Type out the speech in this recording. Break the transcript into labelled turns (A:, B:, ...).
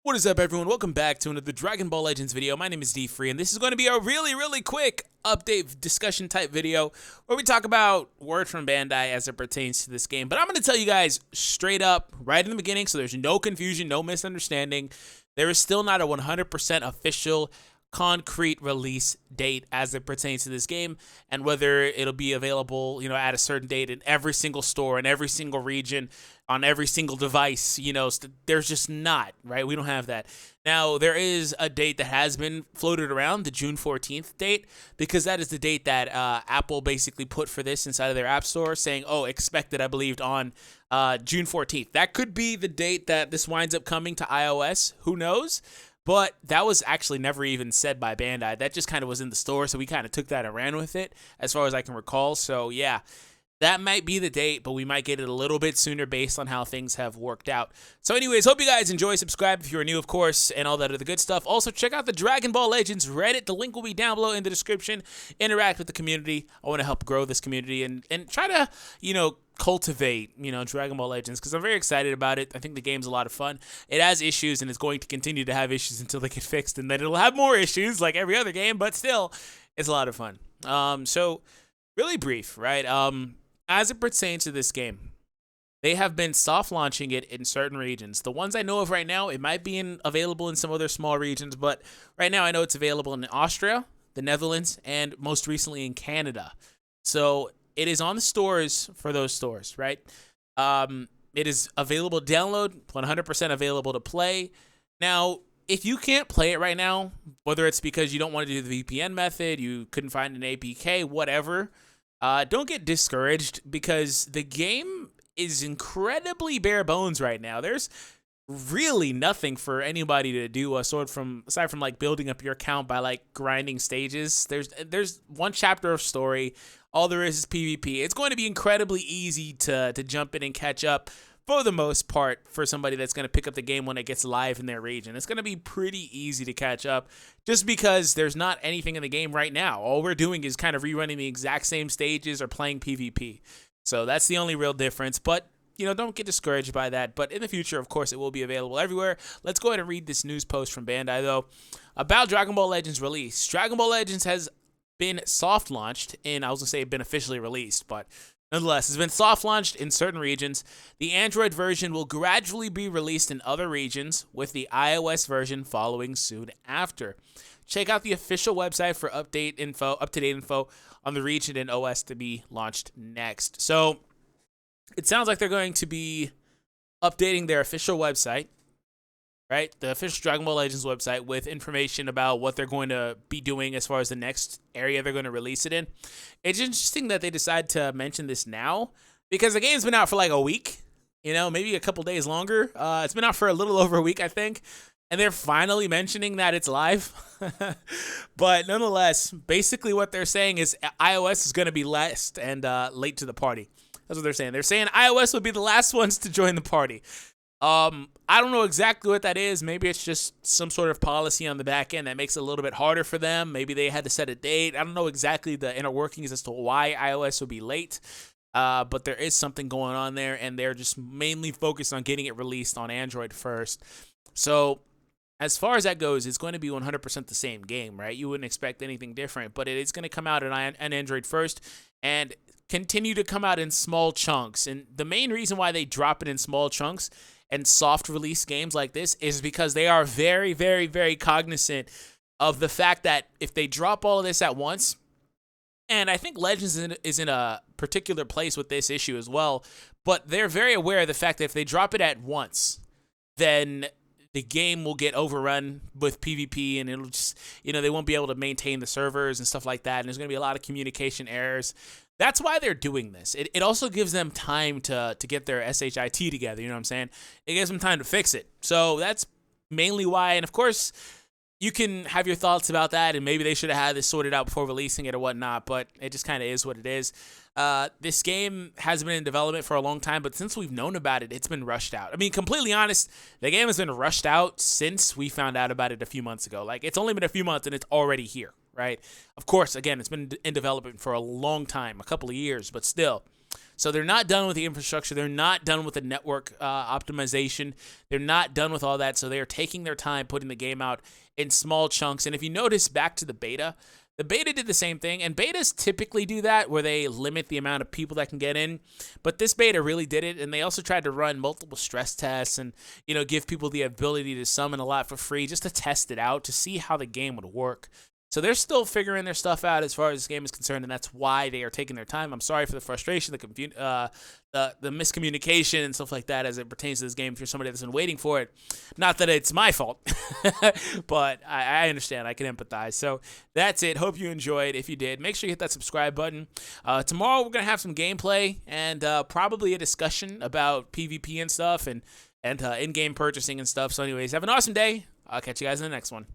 A: What is up, everyone? Welcome back to another Dragon Ball Legends video. My name is D-Free, and this is going to be a really quick update discussion type video where we talk about word from Bandai as it pertains to this game. But I'm going to tell you guys straight up right in the beginning so there's no confusion, no misunderstanding. There is still not a 100% official concrete release date as it pertains to this game, and whether it'll be available, at a certain date in every single store, in every single region, on every single device, there's just not, right? We don't have that. Now, there is a date that has been floated around, the June 14th date, because that is the date that Apple basically put for this inside of their App Store, saying, oh, expected, I believed, on June 14th. That could be the date that this winds up coming to iOS. Who knows? But that was actually never even said by Bandai. That just kind of was in the store, so we kind of took that and ran with it, as far as I can recall. So, yeah, that might be the date, but we might get it a little bit sooner based on how things have worked out. So anyways, hope you guys enjoy. Subscribe if you're new, of course, and all that other good stuff. Also, check out the Dragon Ball Legends Reddit. The link will be down below in the description. Interact with the community. I want to help grow this community and try to, cultivate, Dragon Ball Legends, because I'm very excited about it. I think the game's a lot of fun. It has issues, and it's going to continue to have issues until they get fixed, and then it'll have more issues like every other game, but still, it's a lot of fun. So really brief, right? As it pertains to this game, they have been soft launching it in certain regions. The ones I know of right now, it might be available in some other small regions, but right now I know it's available in Austria, the Netherlands, and most recently in Canada. So it is on the stores for those stores, right? It is available to download, 100% available to play. Now, if you can't play it right now, whether it's because you don't want to do the VPN method, you couldn't find an APK, whatever, don't get discouraged, because the game is incredibly bare bones right now. There's really nothing for anybody to do aside from like building up your account by like grinding stages. There's one chapter of story. All there is PvP. It's going to be incredibly easy to jump in and catch up for the most part for somebody that's going to pick up the game when it gets live in their region. It's going to be pretty easy to catch up just because there's not anything in the game right now. All we're doing is kind of rerunning the exact same stages or playing PvP. So that's the only real difference. But don't get discouraged by that. But in the future, of course, it will be available everywhere. Let's go ahead and read this news post from Bandai, though, about Dragon Ball Legends release. Dragon Ball Legends has been soft launched in, I was going to say been officially released, but nonetheless, it's been soft launched in certain regions. The Android version will gradually be released in other regions, with the iOS version following soon after. Check out the official website for up-to-date info on the region and OS to be launched next. So it sounds like they're going to be updating their official website, right? The official Dragon Ball Legends website, with information about what they're going to be doing as far as the next area they're going to release it in. It's interesting that they decide to mention this now, because the game's been out for like a week, maybe a couple days longer. It's been out for a little over a week, I think. And they're finally mentioning that it's live. But nonetheless, basically what they're saying is iOS is going to be last and late to the party. That's what they're saying. They're saying iOS will be the last ones to join the party. I don't know exactly what that is. Maybe it's just some sort of policy on the back end that makes it a little bit harder for them. Maybe they had to set a date. I don't know exactly the inner workings as to why iOS will be late. But there is something going on there, and they're just mainly focused on getting it released on Android first. So as far as that goes, it's going to be 100% the same game, right? You wouldn't expect anything different, but it is going to come out on Android first and continue to come out in small chunks. And the main reason why they drop it in small chunks and soft release games like this is because they are very cognizant of the fact that if they drop all of this at once, and I think Legends is in a particular place with this issue as well, but they're very aware of the fact that if they drop it at once, then the game will get overrun with PvP, and it'll just, they won't be able to maintain the servers and stuff like that, and there's going to be a lot of communication errors. That's why they're doing this. It also gives them time to get their SHIT together, you know what I'm saying? It gives them time to fix it. So that's mainly why, and of course, you can have your thoughts about that, and maybe they should have had this sorted out before releasing it or whatnot, but it just kind of is what it is. This game has been in development for a long time, but since we've known about it, it's been rushed out. I mean, completely honest, the game has been rushed out since we found out about it a few months ago. Like, it's only been a few months, and it's already here, right? Of course, again, it's been in development for a long time, a couple of years, but still. So they're not done with the infrastructure. They're not done with the network optimization. They're not done with all that. So they are taking their time putting the game out in small chunks. And if you notice back to the beta did the same thing. And betas typically do that where they limit the amount of people that can get in. But this beta really did it. And they also tried to run multiple stress tests and, give people the ability to summon a lot for free just to test it out to see how the game would work. So they're still figuring their stuff out as far as this game is concerned, and that's why they are taking their time. I'm sorry for the frustration, the miscommunication and stuff like that as it pertains to this game if you're somebody that's been waiting for it. Not that it's my fault, but I understand. I can empathize. So that's it. Hope you enjoyed. If you did, make sure you hit that subscribe button. Tomorrow we're going to have some gameplay and probably a discussion about PvP and stuff and in-game purchasing and stuff. So anyways, have an awesome day. I'll catch you guys in the next one.